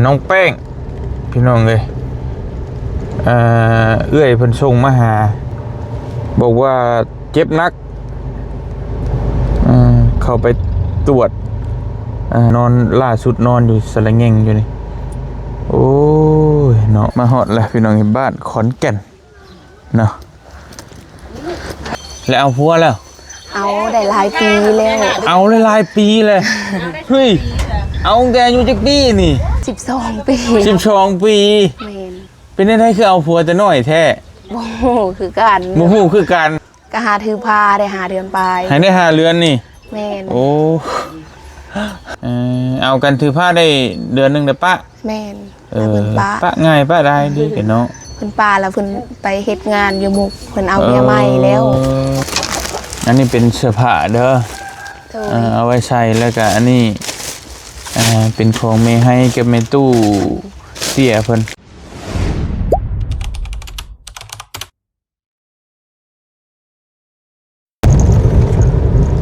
น้องแป้งพี่น้องเลยเอื้อยเพิ่นส่งมาหาบอกว่าเจ็บนักเข้าไปตรวจนอนล่าสุดนอนอยู่สระแงงอยู่นี่โอ้ยเนาะมาฮอดแล้วพี่น้องที่บ้านขอนแก่นเนาะแล้วเอาผัวแล้วเอาได้หลายปีแล้วเอาหลายปีเลยเฮ้ยเอาแกอยู่จักปีนี่12 ปี12 ปีแม่นเป็นได้คือเอาผัวแต่น้อยแท้บ่ฮู้คือกันบ่ฮู้คือกันก็หาถือพาได้5 เดือนไปให้ได้5 เดือนนี่แม่นโอ้เอากันถือผ้าได้เดือนนึงเด้อปะแม่นเพิ่นปะง่ายปะได้ดีกันเนาะเพิ่นปาแล้วเพิ่นไปเฮ็ดงานอยู่มุกเพิ่นเอาเมียใหม่แล้วอันนี้เป็นเสื้อผ้าเด้อเอาไว้ใส่แล้วก็อันนี้เป็นของเมให้กับเมตู้เตี้ยเพิ่น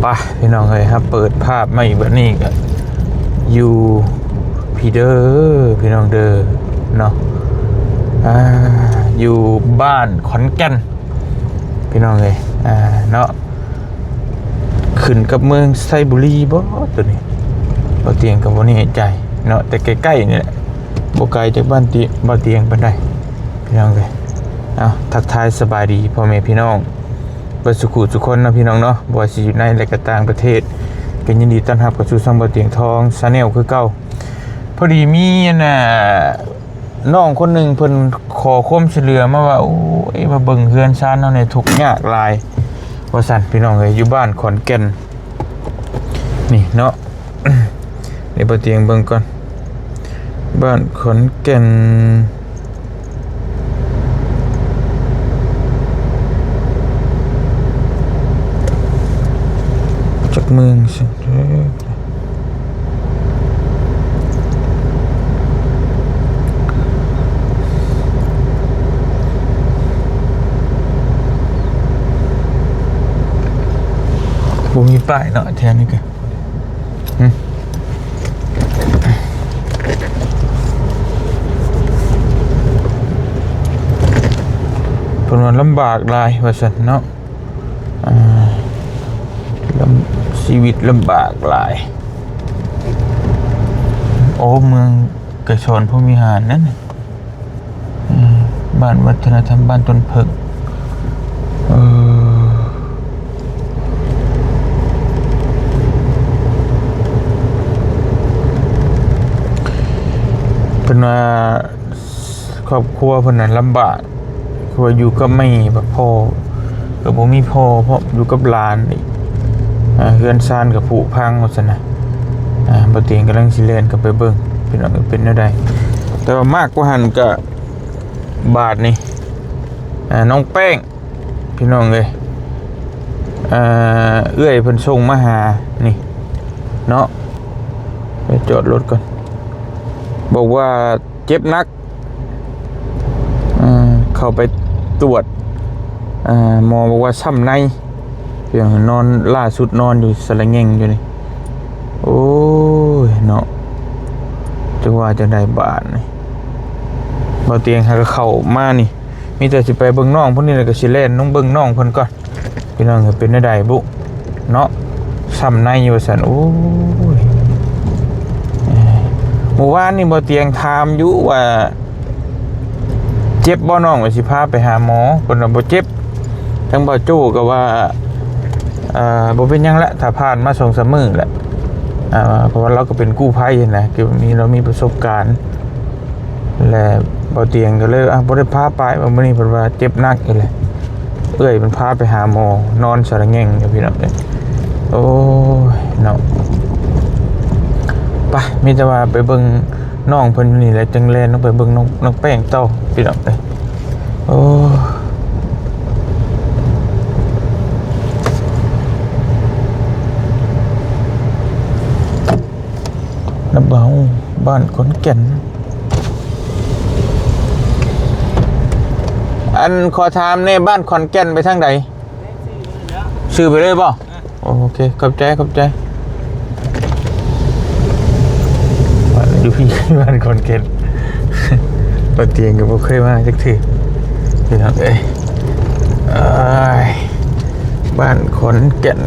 ไปพี่น้องเลยครับเปิดภาพมาอีกแบบนี้ก็อยู่พี่เด้อพี่น้องเด้อเนาะอยู่บ้านขอนแก่นพี่น้องเลยเนาะขึ้นกับเมืองไซบุรีบ่ตัวนี้บ่เตียงกับบ่นี่ใจเนาะแต่ใกล้ๆนี่แหละบ่ไกลจากบ้านบ่เตียงปานใดพี่น้องเลยทักทายสบายดีพ่อแม่พี่น้องเบิดสุขุทุกคนนะพี่น้องเนาะบ่ว่าสิอยู่ในและก็ต่างประเทศก็ยินดีต้อนรับเข้าสู่ช่องบ่เตียงทองชาแนลคือเก่าพอดีมีน้องคนหนึ่งเพิ่นขอความช่วยเหลือมาว่าโอ้ยมาเบิ่งเฮือนชานเฮาในทุกข์ยากหลายว่าซั่นพี่น้องเอ้ยอยู่บ้านขอนแก่นนี่เนาะ เดี๋ยวบ่เตียงเบิ่งก่อนบ้านขอนแก่นจากเมืองสิบ่มีป้ายเนาะแถวนี้ก็เพิ่นว่าลำบากหลายว่าซั่นเนาะชีวิตลำบากหลายโอ้เมืองกระชอนพรหมวิหารนั่นบ้านวัฒนธรรมบ้านต้นเพิงเป็นว่าครอบครัวเพิ่นนั้นลำบากคือว่าอยู่กับแม่แบบพ่อก็บ่มีพ่อเพราะอยู่กับหลานอีกเฮือนซ่านกับผุพังว่าซั่นน่ะบ่เตียงกำลังสิแล่นกลับไปเบิ่งเป็นว่าเป็นแนวใดแต่ว่ามากกว่าหั่นก็บาทนี่น้องแป้งพี่น้องเอ้ยเอื้อยเพิ่นส่งมาหานี่เนาะไปจอดรถก่อนบอกว่าเจ็บนักเข้าไปตรวจหมอบอกว่าช้ำในเพียงนอนล่าสุดนอนอยู่สระแงงอยู่นี่โอ้ยเนาะจังว่าจะได้บาทนี่บ่เตียงหาก็เข้ามานี่มีแต่สิไปเบิ่งน้องเพิ่นนี่แล้วก็สิแล่นน้องเบิ่งน้องเพิ่นก่อนพี่น้องก็เป็นได้บุเนาะช้ำในอยู่ซั่นโอ้ยเมื่อวานนี่บ่เตียงถามอยู่ว่าเจ็บบ่น้องว่าสิพาไปหาหมอเพิ่นว่าบ่เจ็บทั้งบ่โจ้ก็ว่าบ่เป็นหยังละถ้าผ่านมา2-3 มื้อแหละเพราะว่าเราก็เป็นกู้ภัยนะคือเรามีประสบการณ์และบ่เตียงก็เลยบ่ได้พาไปว่ามื้อนี้เพิ่นว่าเจ็บหนักอีแหละเอ้ยมันพาไปหาหมอนอนสระแงงอยู่พี่น้องเอ้ยโอ้ยเนาะไปมีแต่ว่าไปเบิ่งน้องเพิ่นนี่แหละจังแลนต้องไปเบิ่งน้องแป้งเต้าพี่น้องเอ้ยโอ้น้ำเบาบ้านขอนแก่นอันขอถามในบ้านขอนแก่นไปทางใดชื่อไปเลยป่ะโอเคขอบใจอยู่ พี่บ้านคนเก็ตบ่เตียงก็บ่เคยมาจักทีพี่น้องเอ้ยบ้านขอนแก่น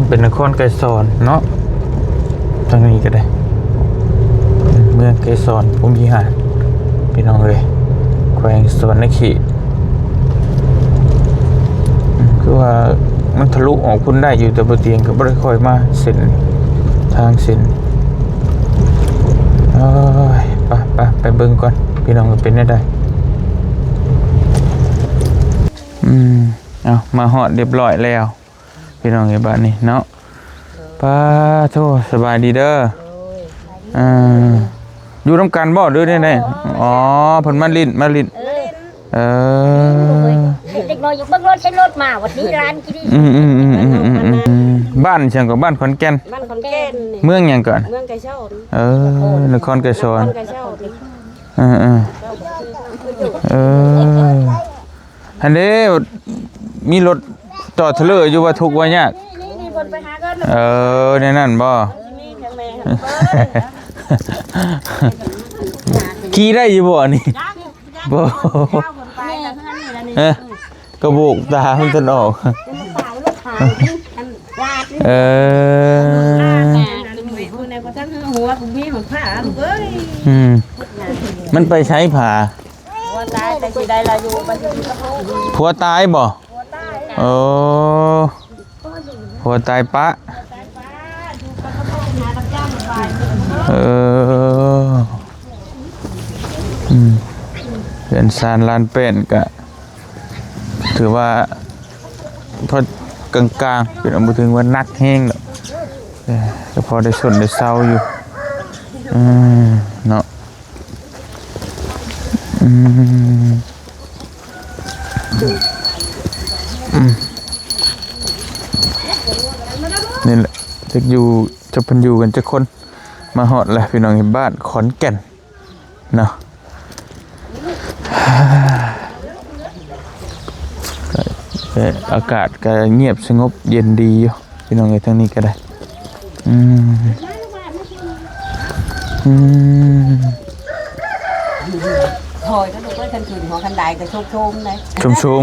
เป็นนครไกรสอนเนาะทางนี้ก็ได้เมืองไกรสอนภูมิหารพี่น้องเลยแขวงสวรรณเขตคือว่ามันทะลุออกคุณได้อยู่แต่บ่เตียงก็บ่ได้ค่อยมาเส้นทางเส้นไปเบิ่งก่อนพี่น้องก็เป็นได้เอามาฮอดเรียบร้อยแล้วพี่น้องไอ้บ้านนี่เนาะป้าโทสบายดีเด้ออยู่น้ำกันบ่เด้อเนี่ยอ๋อเพิ่นมาลิ้นเด็กน้อยอยู่เบิ่งรถใช้รถมาวันนี้ร้านกินบ้านเชียงกับบ้านขอนแก่นเมืองหยังก่อนเมืองไกรสอนนครไกรสอนอันนี้มีรถจอดเทเลอร์อยู่ว่าทุกว่ายากในนั่นบ่ขี่ได้อยู่บ่นี่บ่กระโบกตามันตนออกมันไปใช้ผ่าผัวตายบ่ผัวตายปะเป็นซานลานเป็นกะถือว่าพอกลางๆเป็นอันบุถึงว่านักแห้งแล้วก็พอได้สนได้เศร้าอยู่เนาะนี่แหละจะเพิ่นอยู่กันจะคนมาฮอดแหละพี่น้องในบ้านขอนแก่นเนาะอากาศก็เงียบสงบเย็นดีอยู่พี่น้องในทางนี้ก็ได้ถอยก็ดูว่าคันคืนของคันใดก็ชมเลยชม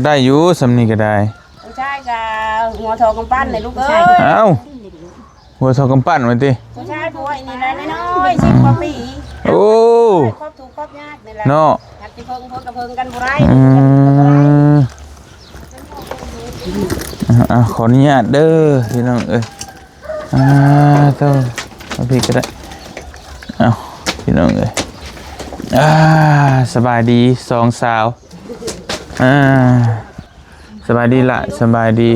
ได้อยู่สำนีก็ได้ผู้ชายกับหัวทองกำปั้นเลยลูกเอ้ยหัวทองกำปั้นมันติผู้ชายผัวอีนี่น้อย10 กว่าปีโอ้ครอบถูกครอบยากนี่แหละเนาะหัดสิเพิ่งกับเพิ่งกันบ่ได้ขออนุญาตเด้อพี่น้องเอ้ยเอาพี่ก็ได้พี่น้องเอ้ยสบายดีสองสาวสบายดีละสบายดี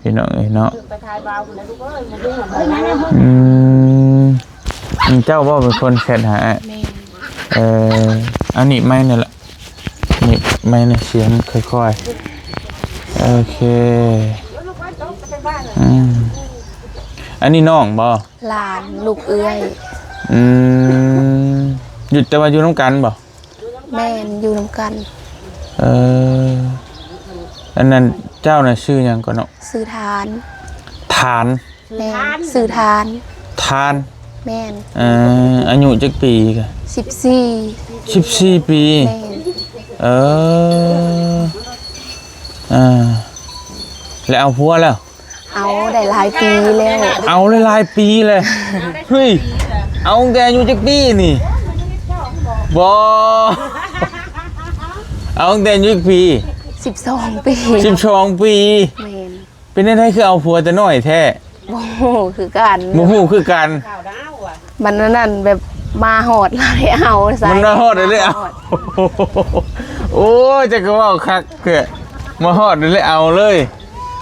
พี่น้องเอ้ยเนาะเจ้าว่าเป็นคนแคทหาอันนี้ไม่เนี่ยแหละนี่ไม่เนี่ยเสียงค่อยๆโอเคอันนี้น้องบ่หลานลูกเอื้อยหยุดแต่ว่าอยู่น้ำกันบ่แม่นอยู่น้ำกันอันนั้นเจ้าน่ะชื่อหยังก่อนเนาะซื้อทานแม่นซื้อทานแม่นอายุจักปีกะ14ปีแม่นแล้วเอาผัวแล้วเอาได้หลายปีแล้วเอาหลายปีเลยเฮ้ยเอาแต่อายุจักปีนี่บ่เอาแต่อายุจักปี12 ปีแม่นเป็นได้คือเอาผัวแต่น้อยแท้บ่ฮู้คือกันมันนั่นแบบมาหอดเลยเอาใส่มันมาหอดเลยเอาโอ้ยจะก็ว่าคักเกิดมาหอดเลยเอาเลย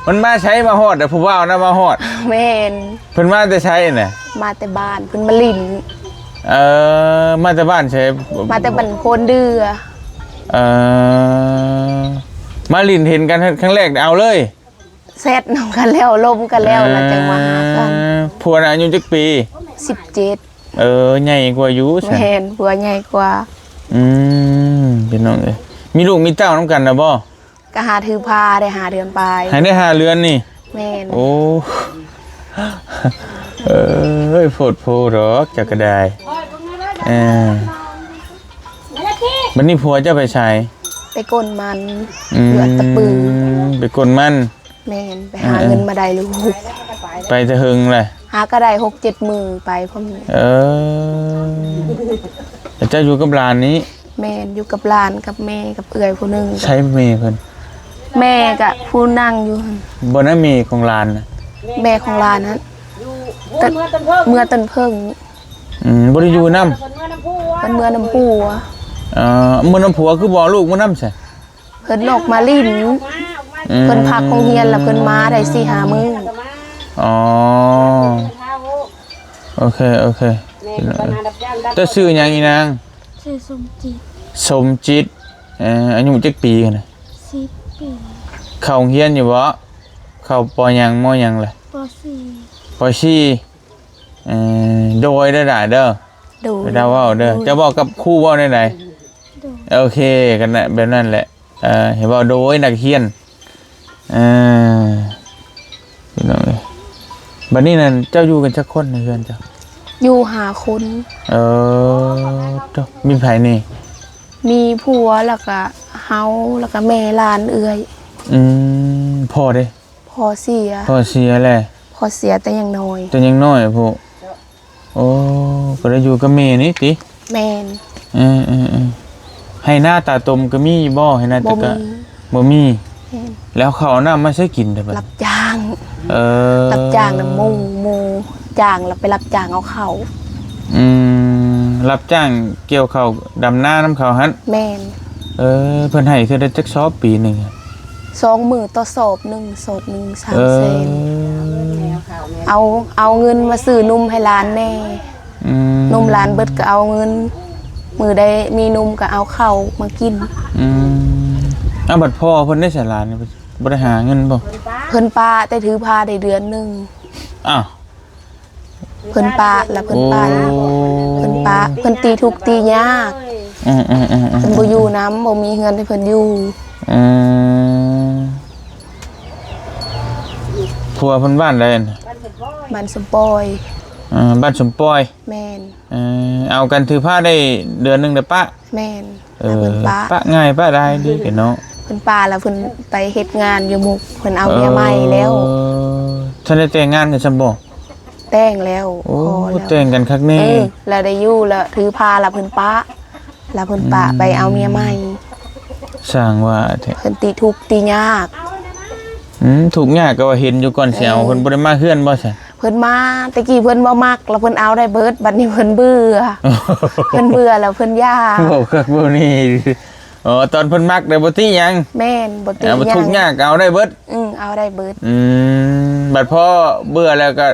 มันมาใช้มาหอดแต่ผู้บ่าวนะมาหอดแม่นเพิ่นมาแต่ใช้น่ะมาแต่บ้านเพิ่นมาลิ้นมาแต่บ้านใช้มาแต่บ้านโพนเดือมาลิ้นเห็นกันครั้งแรกเอาเลยเซตนำกันแล้วลมกันแล้วแล้วจังมาหากันผัวน่ะอายุจักปี17 ใหญ่กว่าอยู่ใช่ แม่นผัวใหญ่กว่า พี่น้องเอ้ยมีลูกมีเต้านำกันนะบ่ ก็หาถือพาได้หาเดือนปลาย ให้ได้5เรือนนี่ แม่น โอ้เอ้ยโพดโพดอกจักก็ได้บัดนี้ผัวจะไปใช้ ไปก้นมันเหลือตะปือ ไปกลมัน แม่นไปหาเงินมาได้ลูก ไปจะหึงแหละ หาก็ได้6-7 มื้อไปพร้อมนี้ แต่เจ้าอยู่กับหลานนี้ แม่นอยู่กับหลานกับแม่กับเอื้อยผู้หนึง ใช้เมย์เพิ่น แม่ก็ผู้นั่งอยู่หั่น บ่นะเมย์ของหลานน่ะ แม่ของหลานนั้น เมื่อต้นเพิ่ง เมื่อต้นเพิ่ง บ่ได้อยู่นำ มันเมื่อน้ำผัว มื้อน้ำผัวคือบ่ลูกมื้อนำใช่ เพิ่นออกมาลิ้นเพิ่นพักโรงเรียนแล้วเพิ่นมาได้4-5 มื้อ อ๋อโอเคจะชื่อหยังอีนาง ชื่อสมจิต สมจิตอายุจักปีกันน่ะ 10 ปี เข้าโรงเรียนอยู่บ่เข้าปอหยังมอหยังแหละ ป .4 ปอชี่โดยได้เด้อ ดู ไปดาวเว้าเด้อจะบอกกับครูเว้าได้ได โดย โอเคกันนะแบบนั้นแหละเห็นว่าโดยนักเรียนพี่น้องเอ้ยบัดนี้นั่นเจ้าอยู่กันจักคนในเรือนเจ้า อยู่หาคน เจ้ามีไผนี่ มีผัวแล้วก็เฮาแล้วก็แม่หลานเอื้อย พ่อเด้ พ่อเสีย พ่อเสียแหละ พ่อเสียแต่ยังน้อย แต่ยังน้อยพวกโอ้ก็ได้อยู่กับแม่นี่ติ แม่น ให้หน้าตาตมก็มีบ่ให้หน้า บ่ ตะ มี กะบ่มี แม่น แล้วเขาเอาน้ำมาใช้กินได้บัด รับจ้าง รับ จ้างน้ำหมูจ้างแล้วไปรับจ้างเอาเขา รับจ้างเกี่ยวข้าวดำหน้าน้ำเขาหั่น แม่น เพิ่นให้คือได้จักซอบปีหนึงอะ 2 มื้อต่อสอบหนึ่ง3 แสนเอาเงินมาซื้อนมให้หลานแน่นมหลานเบิดก็เอาเงินมื้อใดมีนมก็เอาข้าวมากิน บัดพ่อเพิ่นได้ใส่หลานนี่บ่ได้หาเงินบ่ เพิ่นปาแต่ถือพาได้เดือนหนึง อ้าว เพิ่นปาแล้วเพิ่นไปเพิ่นปาเพิ่นตีทุกข์ตียาก เพิ่นบ่อยู่น้ำบ่มีเงินให้เพิ่นอยู่ ผัวเพิ่นบ้านใดน่ะ บ้านสมปอย บ้านสมปอย แม่น เอากันถือผ้าได้เดือนหนึงเด้อปะ แม่นแล้วเพิ่นปา ปะง่ายปะได้ดีกันเนาะ เพิ่นปาแล้วเพิ่นไปเฮ็ดงานอยู่มุกเพิ่นเอาเมียใหม่แล้ว ท่านได้แต่งงานกันซั่นบ่ แต่งแล้ว โอ้ ขอแล้ว แต่งกันคักแน่ แล้วได้อยู่แล้วถือพาแล้วเพิ่นปาแล้วเพิ่นปาไปเอาเมียใหม่ สร้างว่าแท้ เพิ่นตีทุกข์ตียาก ถูกยากก็ว่าเห็นอยู่ก่อนสิเอาเพิ่นบ่ได้มาเฮือนบ่ซั่น เพิ่นมาตะกี้เพิ่นบ่มักแล้วเพิ่นเอาได้เบิดบัดนี้เพิ่นเบื่อเพิ่นเบื่อแล้วเพิ่นย่า โอ้คักบ่นี่ตอนเพิ่นมักได้บ่ติหยัง แม่นบ่ติ บ่ หยั ทุก ง ยากก็เอาได้เบิด เอาได้เบิด บัดพอเบื่อแล้วก็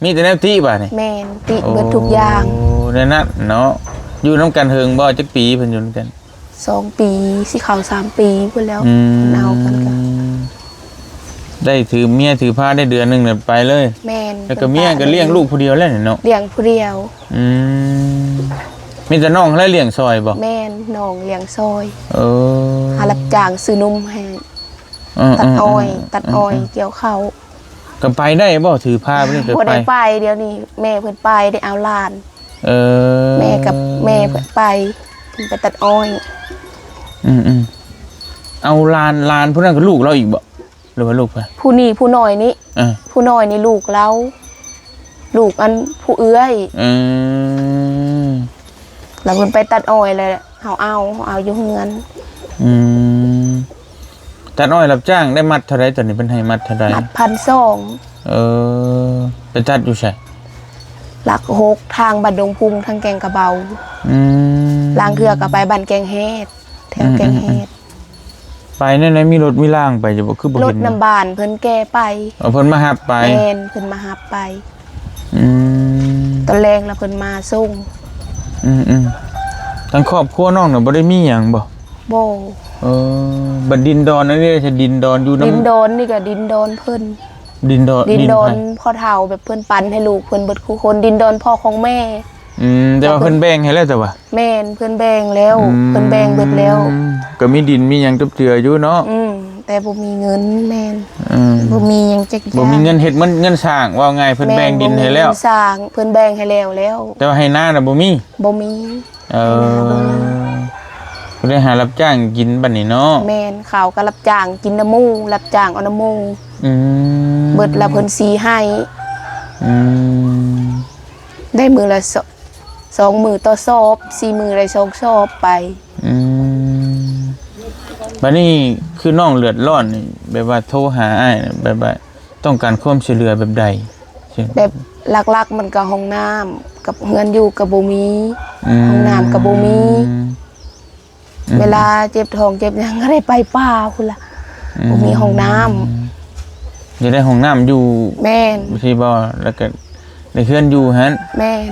มีแต่แนวติบ่นี่ แม่นติเบิดทุกอย่าง โอ้ในนั้นเนาะอยู่นำกันเฮิงบ่จักปีเพิ่นอยู่นำกัน 2 ปีสิเข้า3 ปีพุ่นแล้วเอากันก็ ได้ถือเมียถือผ้าได้เดือนหนึงเนี่ยไปเลย แม่น แล้วก็เมียก็เลี้ยงลูกผู้เดียวแล้วเนี่ยเนาะ เลี้ยงผู้เดียว มีแต่น้องแล้วเลี้ยงซอยบ่ แม่นน้องเลี้ยงซอย ห หารับจ้างซื้อนมให้ตัดอ้อยเกี่ยวข้าว ก็ไปได้บ่ถือผ้าไปนี่ก็ บ่ ไป ได้ไปเดี๋ยวนี้แม่เพิ่นไปได้เอาหลาน แม่ แม่กับแม่เพิ่นไปเพิ่นไปตัดอ้อย เอาลานพวกนั้นก็ลูกเราอีกบ่หรือว่าลูกไป ผู้นี้ผู้น้อยนี้ผู้น้อยนี่ลูกเราลูกอันผู้เอื้อยแล้วเพิ่นไปตัดอ้อยเลยเฮาเอาอยู่เฮือน ตัดอ้อยรับจ้างได้มัดเท่าไรตอนนี้เป็นให้มัดเท่าไร มัด1,200ไปตัดอยู่ใช่ หลัก6ทางบัดดงพุงทางแกงกระเบาลางเทือก็ไปบ้านแกงเฮ็ดแถวแกงเฮ็ด ไปในมีรถมีล่างไปจะบ่คือบ่ ร เห็ ถ น น้ำบานเพิ่นแก่ไป เพิ่นมาหับไป แม่นเพิ่นมารับไปตอนแรงแล้วเพิ่นมาส่ง ทั้งครอบครัวน้องน่ะบ่ได้มีหยังบ่ บ่ บัดดินดอนนั่นนี่จะดินดอนอยู่น้ำ ดินโดนนี่ก็ดินโดนเพิ่น ดินดอน ดินโดนพ่อเฒ่าแบบเพิ่นปันให้ลูกเพิ่นเบิดคู่คนดินโดนพ่อของแม่ แต่ว่าเพิ่นแบ่งให้แล้วแต่ว่า แม่นเพิ่นแบ่งแล้วเพิ่นแบ่งเบิดแล้ว ก็มีดินมีหยังเจืออยู่เนาะ แต่บ่มีเงินแม่นบ่มีหยังจักอย่าง บ่มีเงินเฮ็ดมันเงินสร้างว่าไงเพิ่นแบ่งดินให้แล้ว ม่บ่มีเงินสร้างเพิ่นแบ่งให้แล้ว แต่ว่าให้หน้าน่ะบ่มี บ่มี บ่ได้หารับจ้างกินบัดนี้เนาะ แม่นเขาก็รับจ้างกินน้ำมูรับจ้างเอาน้ำมู เบิดละเพิ่นสีให้ได้มือละ2 มื้อต่อสอบ4 มื้อได้2สอบไป บัดนี้คือน้องเลือดร้อนนี่แบบว่าโทรหาอ้ายแบบว่าต้องการความช่วยเหลือแบบใดเช่น แบบหลักๆมันก็ห้องน้ำกับเฮือนอยู่ก็บ่มีห้องน้ำก็บ่มีเวลาเจ็บท้องเจ็บหยังก็ได้ไปป่าพุ่นล่ะบ่มีห้องน้ำ จะได้ห้องน้ำอยู่ แม่น ที่บ่แล้วก็ได้เฮือนอยู่หั่น แม่น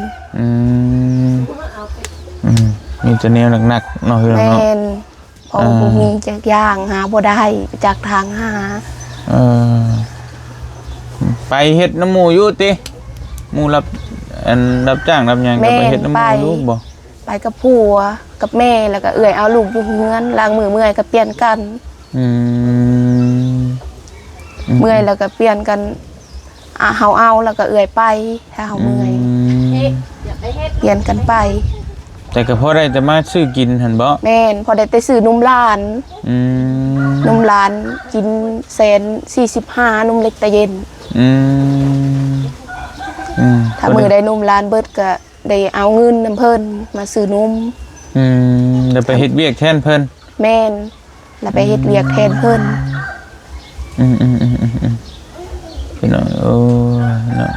มีแต่แนวหนักๆเนาะเฮือน แม่ เนาะ นเพราะบ่มีจักอย่างหาบ่ได้จากทางหา ไปเฮ็ดน้ำหมูอยู่ติหมู่รับจ้างรับหยังก็ไปเฮ็ดน้ำหมูอยู่บ่ ไปกับผัวกับแม่แล้วก็เอื้อยเอาลูกอยู่เฮือนล้างมือเมื่อยก็เปลี่ยนกันเมื่อยแล้วก็เปลี่ยนกันเฮาเอาแล้วก็เอื้อยไปถ้าเฮาเมื่อยเปลี่ยนกันไป แต่ก็พอได้แต่มาซื้อกินหั่นบ่ แม่นพอได้ไปซื้อนมหลานนมหลานกิน145นมเล็กตะเย็นถ้ามือได้นมหลานเบิดก็ได้เอาเงินนํเพิ่นมาซื้อนมแล้วไปเฮ็ดเวียกแทนเพิ่น แม่นแล้วไปเฮ็ดเวียกแทนเพิ่นพี่น้องโอ้เนาะ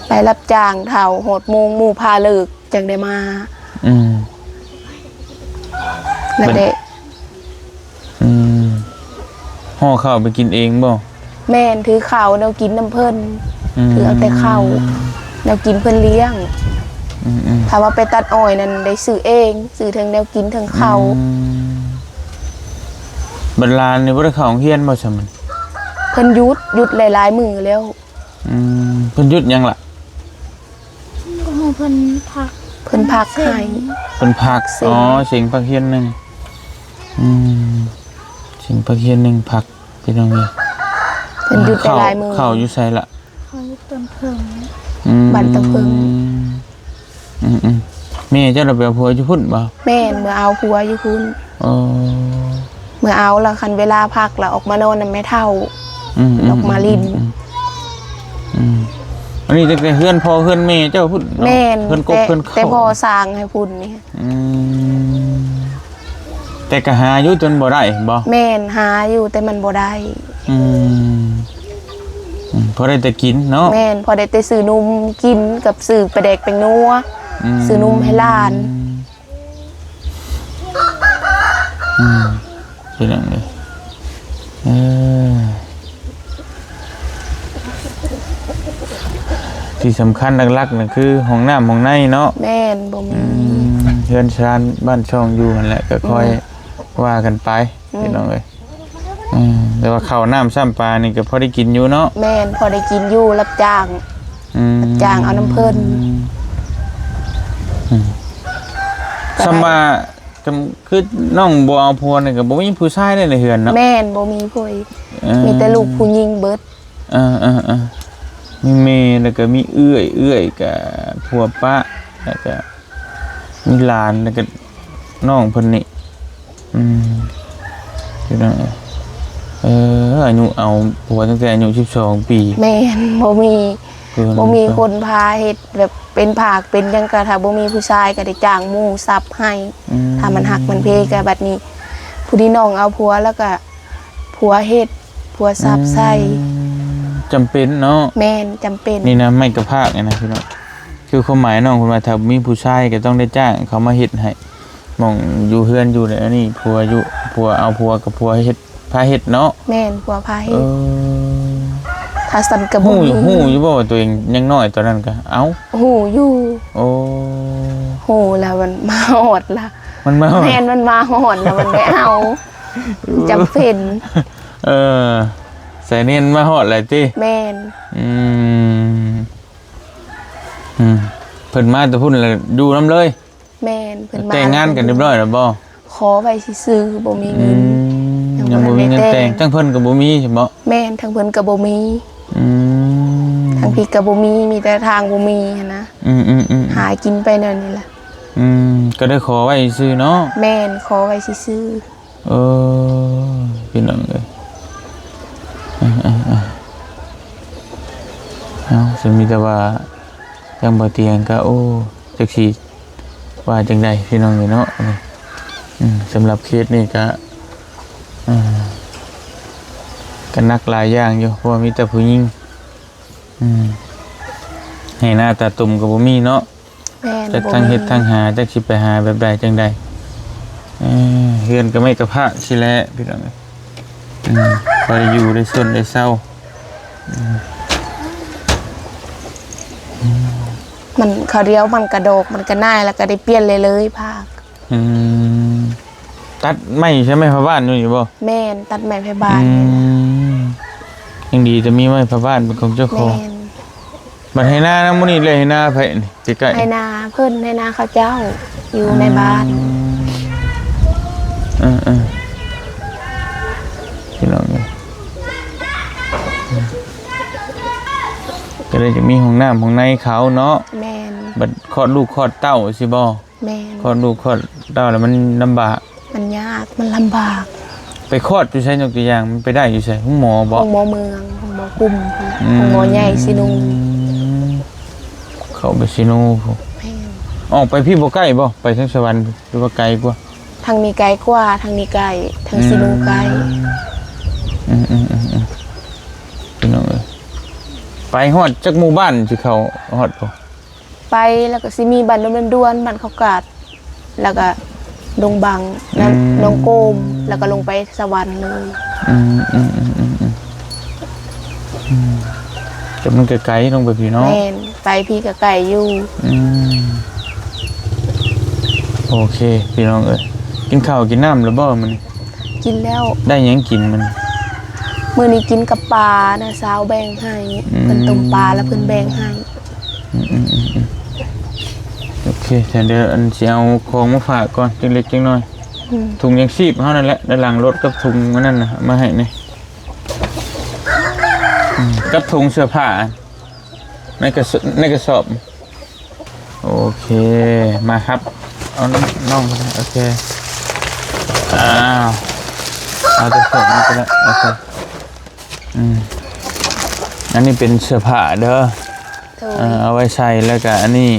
ไปรับจ้างเฒ่าโหดโมงหมู่พาเลิกจังได้มานั่นแหละห่อข้าวไปกินเองบ่ แม่นถือข้าวแนวกินน้ำเพิ่นถือเอาแต่ข้าวแนวกินเพิ่นเลี้ยงถ้าว่าไปตัดอ้อยนั่นได้ซื้อเองซื้อทั้งแนวกินทั้งข้าวบัดลานนี่บ่ได้เข้าโรงเรียนบ่ซะมันเพิ่นหยุดหลายๆมื้อแล้วเพิ่นหยุดหยังล่ะก็ให้เพิ่นพัก เพิ่นพักให้เพิ่นพักเสียงพักเฮียนนึงเสียงพักเฮียนนึงพักพี่น้องเอ้ยเพิ่นหยุดหลายมื้อเข้าอยู่ไสล่ะเขาต้นเพิ่งบ้านตะเพิงแม่เจ้าเราไปเอาผัวอยู่พุ่นบ่แม่นเมื่อเอาผัวอยู่พุ่นเมื่อเอาแล้วคันเวลาพักแล้วออกมานอนนำแม่เฒ่าออกมาลิ้นอันนี้แต่เฮือนพ่อเฮือนแม่เจ้าพุ่นแม่นเพิ่นกบเพิ่นเข้าแต่พอสร้างให้พุ่นนี่แต่ก็หาอยู่จนบ่ได้บ่แม่นหาอยู่แต่มันบ่ได้พอได้แต่กินเนาะแม่นพอได้แต่ซื้อนมกินกับซื้อปลาแดกแป้งนัวซื้อนมให้หลานเป็นอย่างนี้ที่สำคัญหลักๆน่ะคือห้องน้ำห้องในเนาะแม่นบ่มีเฮือนชานบ้านช่องอยู่นั่นแหละก็ค่อยว่ากันไปพี่น้องเอ้ยแต่ว่าข้าวน้ำซ้ำปลานี่ก็พอได้กินอยู่เนาะแม่นพอได้กินอยู่รับจ้างเอาน้ำเพิ่นซ้ำว่าคือน้องบ่เอาผัวนี่ก็บ่มีผู้ชายในเฮือนเนาะแม่นบ่มีผู้มีแต่ลูกผู้หญิงเบิดมีเมย์แล้วก็มีเอื้อยกับผัวป้าแล้วก็มีหลานแล้วก็น้องเพิ่นนี่พี่น้องอายุเอาผัวตั้งแต่อายุ12 ปีแม่นบ่มีคนพาเฮ็ดแบบเป็นผากเป็นหยังก็ถ้าบ่มีผู้ชายก็ได้จ้างหมู่ซับให้ถ้ามันหักมันเพก็บัดนี้ผู้ที่น้องเอาผัวแล้วก็ผัวเฮ็ดผัวซับใส่จำเป็นเนาะแม่นจำเป็นนี่นะไม่กระพากนะพี่น้องคือความหมายน้องคุณว่าถ้ามีผู้ชายก็ต้องได้จ้างเขามาเฮ็ดให้มองอยู่เฮือนอยู่ในอันนี้ผัวเอาผัวกับผัวเฮ็ดพาเฮ็ดเนาะแม่นผัวพาเฮ็ดถ้าสั่นกระบุหูอยู่บ่ว่าตัวเองยังน้อยตอนนั้นก็เอ้าหูอยู่โอ้หูแล้วมันมาหอดล่ะมันมาแม่นมันมาหอดแล้วมันไม่เอาจำเป็นใส่เนียนมาหอดอะไรติแม่น เพิ่นมาแต่พุ่นแล้วอยู่นํเลย แม่นเพิ่นมา แต่งงานกันเรียบร้อยแล้วบ่ ขอไว้ซื่อๆบ่มีเงิน ยังบ่มีเงินแต่งทั้งเพิ่นก็บ่มีใช่บ่ แม่นทางเพิ่นก็บ่มี อืม ทางพี่ก็บ่มีแต่ทางบ่มีหั้นนะ หากินไปนั่นนี่ล่ะ ก็ได้ขอไว้ซื่อเนาะ แม่นขอไว้ซื่อ พี่น้องเอ้ยเอาสิมีแต่ว่ายังบ่เตียงก็โอ้จักสิว่าจังได๋พี่น้องเอ้ยเนาะสำหรับเคสนี่ก็ก็หนักหลายอย่างอยู่เพราะว่ามีแต่ผู้หญิงให้หน้าตาตุ่มก็บ่มีเนาะ แม่น จักทั้งเฮ็ดทั้งหาจักสิไปหาแบบใดจังใดเฮือนก็ไม่กระพะสิแลพี่น้องเอ้ยพอได้อยู่ได้สนได้เศร้า มันเขาเรียวมันกระโดกมันก็น่ายแล้วก็ได้เปลี่ยนเลยภาค ตัดไม้ใช่ไหมพระบ้านอยู่นี่บ่ แม่นตัดไม้ไผบ้าน ยังดีจะมีไม้พระบ้านเป็นของเจ้าขอ แม่ ง น บัดให้หน้านะมื้อนี้เลยให้หน้าไผนี่ใกล้ๆ ให้นาเพิ่นให้นาเขาเจ้าอยู่ในบ้าน พี่น้องเอ้ยก็เลยจะมีห้องน้ำห้องในเขาเนาะ แม่น บัดคลอดลูกคลอดเต้าสิบ่ แม่น คลอดลูกคลอดเต้าแล้วมันลำบาก มันยากมันลำบาก ไปคลอดอยู่ใช้ยกตัวอย่างมันไปได้อยู่ใช่ห้องหมอบ่ ของหมอเมืองของหมอกลุ่มของหมอใหญ่สินุง เข้าไปซิโนพุ่น แม่น ออกไปพี่บ่ใกล้บ่ไปทางสวรรค์หรือว่าไกลกว่า ทางนี้ไกลกว่าทางนี้ไกลทางสินุงไกล พี่น้องเอ้ยไปฮอดจักหมู่บ้านสิเข้าฮอดบ่ ไปแล้วก็สิมีบ้านด่วนๆบ้านเขากาดแล้วก็ดงบังนั่นน้องโกมแล้วก็ลงไปสวรรค์เลย จะมันไกลๆลงไปพี่เนาะ แม่นไปพี่กับไก่อยู่ โอเคพี่น้องเอ้ยกินข้าวกินน้ำแล้วบ่มัน กินแล้ว ได้หยังกินมัน มื้อนี้กินกับปลานะสาวแบ่งให้เพิ่นต้มปลาแล้วเพิ่นแบ่งให้ โอเคแต่เดี๋ยวอันสิเอาของมาฝากก่อนจังเล็กจังน้อยถุงยังชีพเฮานั่นแหละด้านหลังรถกับถุงอันนั้นน่ะมาให้นี่กับถุงเสื้อผ้าในกระสอบโอเคมาครับเอาน้องโอเคเอาแต่ส่งนี่ก็ได้โอเคอันนี้เป็นเสื้อผ้าเด้อ โดย เอาไว้ใส่แล้วก็อันนี้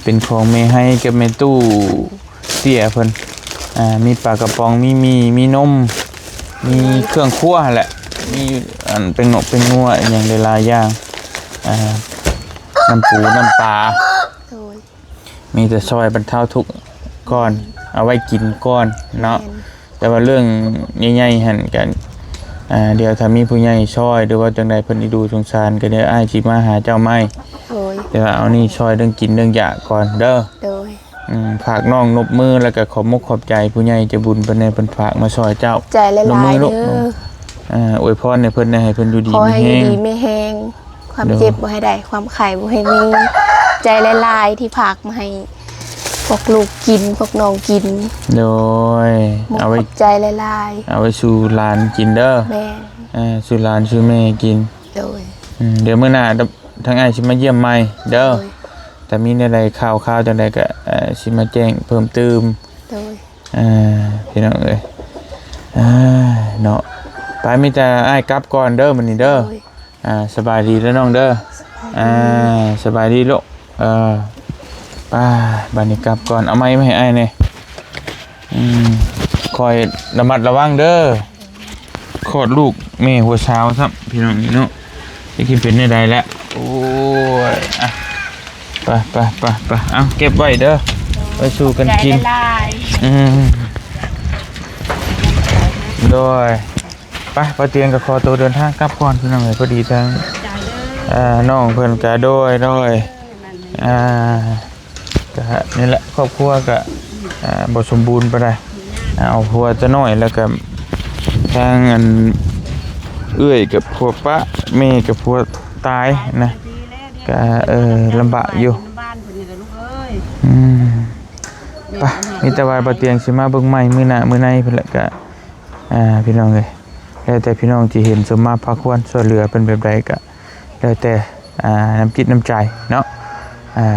เป็นของเมให้กับเมตู้เตี้ยเพิ่นมีปลากระป๋องมีนมมีเครื่องครัวแหละมีอันเป็นหนกเป็นงัวอย่างหลายๆอย่างน้ำปูน้ำปลา โดย มีแต่ซอยบรรเทาทุกข์ก่อนเอาไว้กินก่อนเนาะแต่ว่าเรื่องใหญ่ๆหั่นกันเดี๋ยวถ้ามีผู้ใหญ่ช่วยหรือว่าจังใดเพิ่นดูสงสารก็เดี๋ยวอ้ายสิมาหาเจ้าไม้ โดย เดี๋ยวเอานี่ช่วยเรื่องกินเรื่องยาก่อนเด้อ โดย ฝากน้องนบมือแล้วก็ขอบมุกขอบใจผู้ใหญ่ใจะบุญเพิ่นให้เพิ่นฝากมาช่วยเจ้า ใจละ ลง ลา มื ย อลูก เด้อ อวยพรให้เพิ่นได้ให้เพิ่นอยู่ดี ขอ มี ให้ แฮ อยู่ ง ดีไม่แห้งความ เด้อ เจ็บบ่ให้ได้ความไข้บ่ให้มีใจละลายที่ฝากมาให้พวกลูกกินพวกน้องกิน โดย มุก เอา ข ไว้ อบใจละลาย เอาไว้สู่หลานกินเด้อ แม่ สู่หลานสู่แม่กิน โดย เดี๋ยวมื้อหน้าทั้งอ้ายสิมาเยี่ยมใหม่เด้อ โดย แต่มีอะไรข่าวจังใดก็สิมาแจ้งเพิ่มเติม โดย พี่น้องเอ้ยเนาะไปมีแต่อ้ายกลับก่อนเด้อมื้อนี้เด้อ โดย สบายดีแล้วน้องเด้อสบายดีลูกป้าบัดนี้กลับก่อนเอาไม้มาให้อ้ายแน่คอยระมัดระวังเด้อคลอดลูกแม่หัวเช้าซับพี่น้องนี่เนาะจะคิดเป็นได้แล้วโอ้ยไปเอาเก็บไว้เด้อไปสู่กัน ใจ กิน ละลาย โดยไปปะเตียงกับคอตัวเดินทางกลับก่อนพี่น้องเลยพอดีทางน้องเพิ่นกะโดยก็นี่แหละครอบครัวก็บ่สมบูรณ์ปานใดเอาผัวจะน้อยแล้วก็ทางอันเอื้อยกับผัวปะแม่กับผัวตายนะ ก็ลำบากอยู่ บ้านคนนี้เลยลูกเอ้ย ไปมีแต่ว่าบ่เตียงสิมาเบิ่งใหม่มื้อหน้ามื้อในเพิ่นละก็พี่น้องเอ้ยแล้วแต่พี่น้องที่เห็นสมมาพาควรช่วยเหลือเป็นแบบใดก็แล้วแต่น้ำจิตน้ำใจเนาะ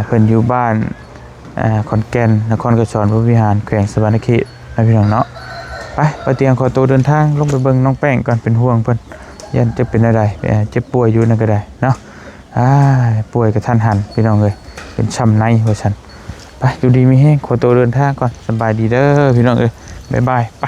เพิ่นอยู่บ้านขอนแก่นนครกระชอนพระวิหารแขวงสะวรรณเขตนะพี่น้องเนาะไปบ่เตียงขอตัวเดินทางลงไปเบิ่งน้องแป้งก่อนเป็นห่วงเพิ่นยันจะเป็นอะไรเจ็บป่วยอยู่นั่นก็ได้เนาะป่วยกระทันหันพี่น้องเอ้ยเป็นช้ำในว่าซั่นไปดูดีมีแฮงขอตัวเดินทางก่อนสบายดีเด้อพี่น้องเอ้ยบ๊ายบายไป